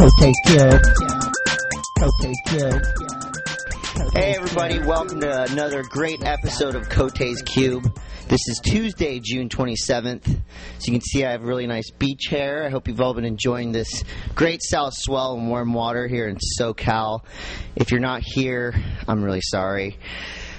Hey everybody, welcome to another great episode of Cote's Cube. This is Tuesday, June 27th. So you can see I have really nice beach hair. I hope you've all been enjoying this great south swell and warm water here in SoCal. If you're not here, I'm really sorry.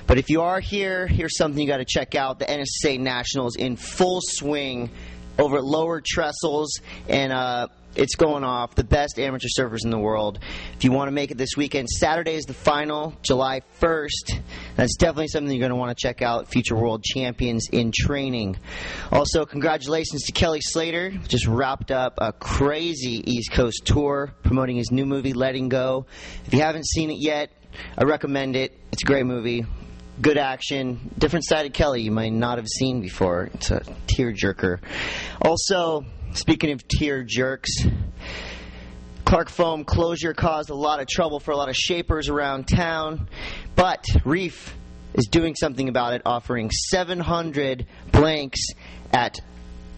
But if you are here, here's something you got to check out. The NSSA Nationals in full swing over at Lower Trestles, and it's going off. The best amateur surfers in the world. If you want to make it this weekend, Saturday is the final, July 1st. That's definitely something you're going to want to check out. Future world champions in training. Also, congratulations to Kelly Slater. Just wrapped up a crazy East Coast tour promoting his new movie, Letting Go. If you haven't seen it yet, I recommend it. It's a great movie. Good action. Different side of Kelly you might not have seen before. It's a tearjerker. Also, speaking of tear jerks, Clark Foam closure caused a lot of trouble for a lot of shapers around town, but Reef is doing something about it, offering 700 blanks at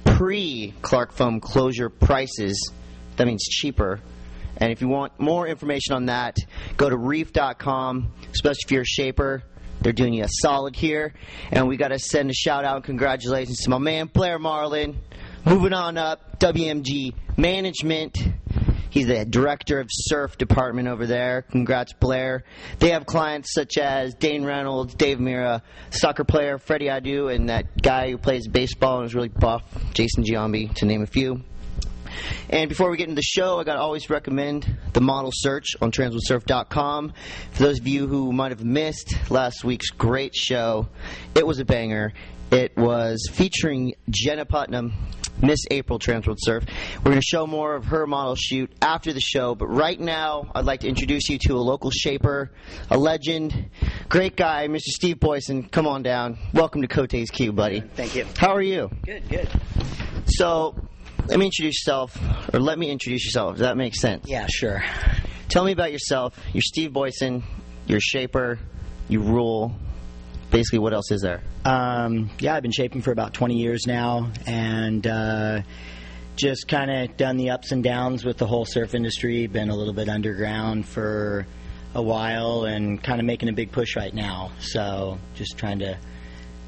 pre-Clark Foam closure prices. That means cheaper. And if you want more information on that, go to reef.com, especially if you're a shaper. They're doing you a solid here. And we got to send a shout-out and congratulations to my man, Blair Marlin. Moving on up, WMG Management. He's the director of surf department over there. Congrats, Blair. They have clients such as Dane Reynolds, Dave Mira, soccer player Freddie Adu, and that guy who plays baseball and is really buff, Jason Giambi, to name a few. And before we get into the show, I got to always recommend the model search on transworldsurf.com. For those of you who might have missed last week's great show, it was a banger. It was featuring Jenna Putnam, Miss April Transworld Surf. We're going to show more of her model shoot after the show, but right now I'd like to introduce you to a local shaper, a legend, great guy, Mr. Steve Boyson. Come on down. Welcome to Cote's Cube, buddy. Thank you. How are you? Good. So, let me introduce yourself, if that makes sense. Yeah, sure. Tell me about yourself. You're Steve Boyson. You're a shaper. You rule. Basically, what else is there? I've been shaping for about 20 years now, and just kind of done the ups and downs with the whole surf industry. Been a little bit underground for a while, and kind of making a big push right now. So, just trying to,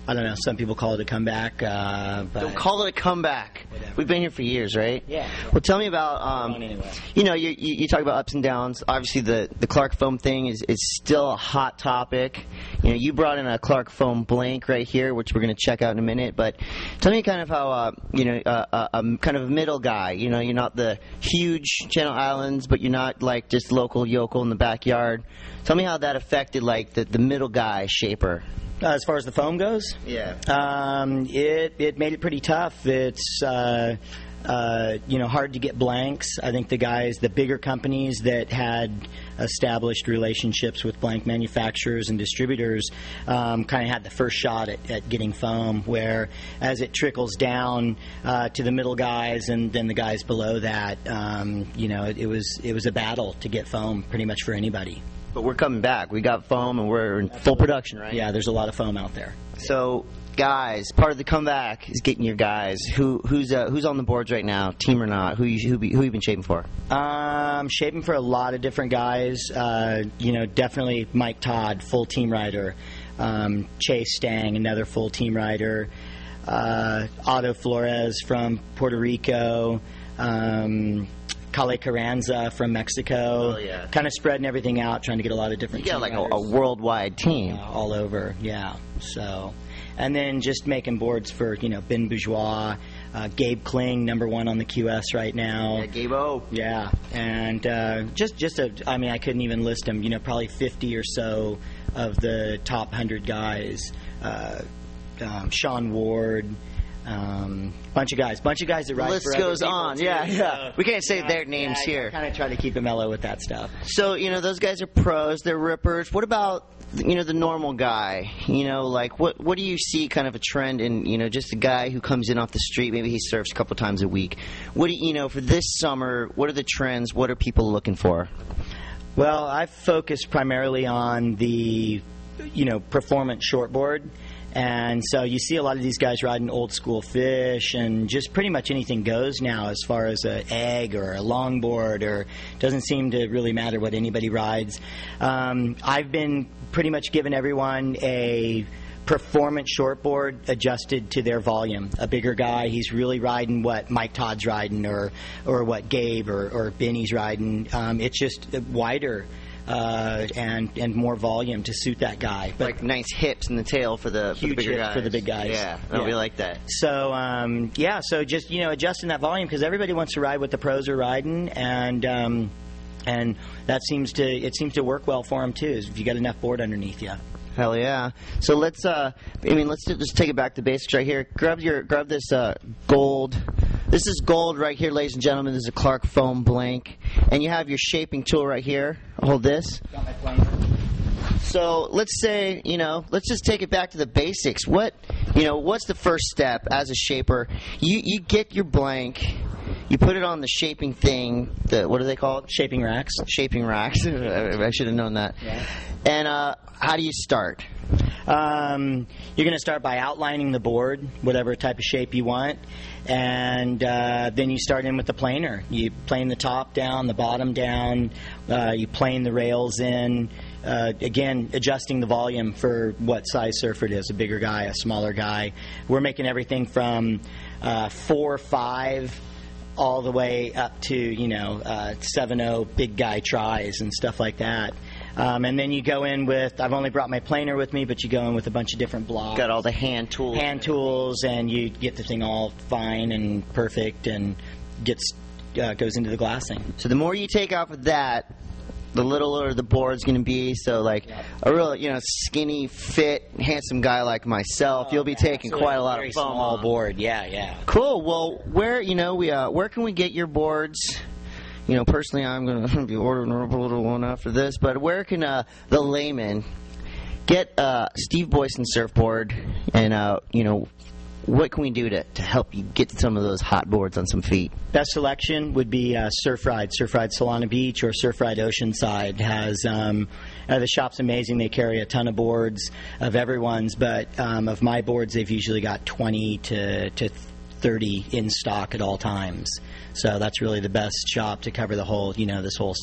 I don't know, some people call it a comeback. But don't call it a comeback. Whatever. We've been here for years, right? Yeah. Well, tell me about, anyway. You talk about ups and downs. Obviously, the Clark Foam thing is still a hot topic. You brought in a Clark Foam blank right here, which we're going to check out in a minute. But tell me kind of how, kind of a middle guy. You're not the huge Channel Islands, but you're not like just local yokel in the backyard. Tell me how that affected like the middle guy shaper. As far as the foam goes? Yeah. It made it pretty tough. It's hard to get blanks. I think the bigger companies that had established relationships with blank manufacturers and distributors kind of had the first shot at getting foam, where as it trickles down to the middle guys and then the guys below that, it was a battle to get foam pretty much for anybody. But we're coming back. We got foam, and we're in full production, right? Yeah, there's a lot of foam out there. So, guys, part of the comeback is getting your guys. Who's on the boards right now, team or not? Who you been shaping for? I'm shaping for a lot of different guys. Definitely Mike Todd, full team rider. Chase Stang, another full team rider. Otto Flores from Puerto Rico. Kale Carranza from Mexico. Oh, yeah. Kind of spreading everything out, trying to get a lot of different You got team like riders. a worldwide team. All over, yeah. So, and then just making boards for, Ben Bourgeois, Gabe Kling, #1 on the QS right now. Yeah, Gabe-O. Yeah, and I couldn't even list them, probably 50 or so of the top 100 guys. Sean Ward, bunch of guys that ride. The list goes on. Yeah. We can't say their names here. Kind of try to keep it mellow with that stuff. So those guys are pros. They're rippers. What about the normal guy? What do you see kind of a trend in just a guy who comes in off the street? Maybe he surfs a couple times a week. What do for this summer? What are the trends? What are people looking for? Well, I've focused primarily on the performance shortboard. And so you see a lot of these guys riding old school fish, and just pretty much anything goes now as far as an egg or a longboard, or doesn't seem to really matter what anybody rides. I've been pretty much giving everyone a performance shortboard adjusted to their volume. A bigger guy, he's really riding what Mike Todd's riding, or what Gabe or Benny's riding. It's just wider and more volume to suit that guy. But like nice hips in the tail for the bigger guys. For the big guys. Yeah, we like that. So so just adjusting that volume, because everybody wants to ride what the pros are riding, and that seems to work well for them too. If you got enough board underneath you. Hell yeah! So let's just take it back to basics right here. Grab this gold. This is gold right here, ladies and gentlemen. This is a Clark foam blank, and you have your shaping tool right here. Hold this. Got my planer. So let's say, let's just take it back to the basics. What's the first step as a shaper? You get your blank. You put it on the shaping thing. What are they called? Shaping racks. Shaping racks. I should have known that. Yeah. And how do you start? You're going to start by outlining the board, whatever type of shape you want, and then you start in with the planer. You plane the top down, the bottom down. You plane the rails in. Again, adjusting the volume for what size surfer it is, a bigger guy, a smaller guy. We're making everything from 4-5 all the way up to 7-0 big guy tries and stuff like that. And then you go in with, I've only brought my planer with me, but you go in with a bunch of different blocks. Got all the hand tools. And you get the thing all fine and perfect, and goes into the glassing. So the more you take off of that, the littler the board's going to be. So like a real, skinny, fit, handsome guy like myself, you'll be taking quite a lot of foam small off. board. Yeah. Cool. Well, where can we get your boards? Personally, I'm going to be ordering a little one after this. But where can the layman get Steve Boyson surfboard? And what can we do to help you get some of those hot boards on some feet? Best selection would be Surf Ride Solana Beach, or Surf Ride Oceanside. Has the shop's amazing. They carry a ton of boards of everyone's, but of my boards, they've usually got 20 to 30 in stock at all times. So that's really the best shop to cover the whole, this whole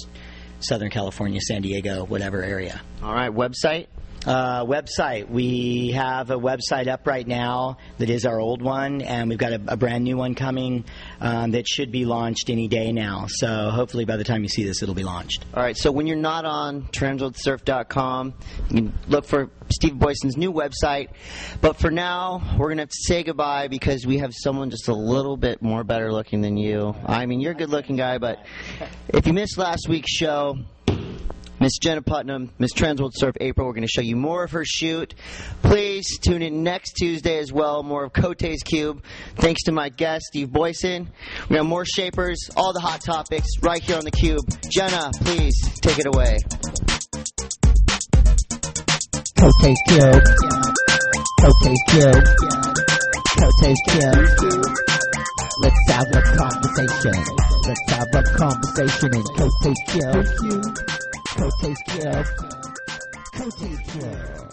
Southern California, San Diego, whatever area. All right, website? Website. We have a website up right now that is our old one, and we've got a brand new one coming that should be launched any day now. So hopefully by the time you see this, it'll be launched. All right, so when you're not on transworldsurf.com, you can look for Steve Boyson's new website. But for now, we're going to have to say goodbye because we have someone just a little bit more better looking than you. I mean, you're a good looking guy, but if you missed last week's show, Miss Jenna Putnam, Miss Transworld Surf April, we're going to show you more of her shoot. Please tune in next Tuesday as well, more of Cote's Cube. Thanks to my guest, Steve Boyson. We have more shapers, all the hot topics, right here on the Cube. Jenna, please take it away. Cote's Cube. Cote's Cube. Cote's Cube. Let's have a conversation. Let's have a conversation in Cote's Cube. Cote's Cube. Cote's Cube.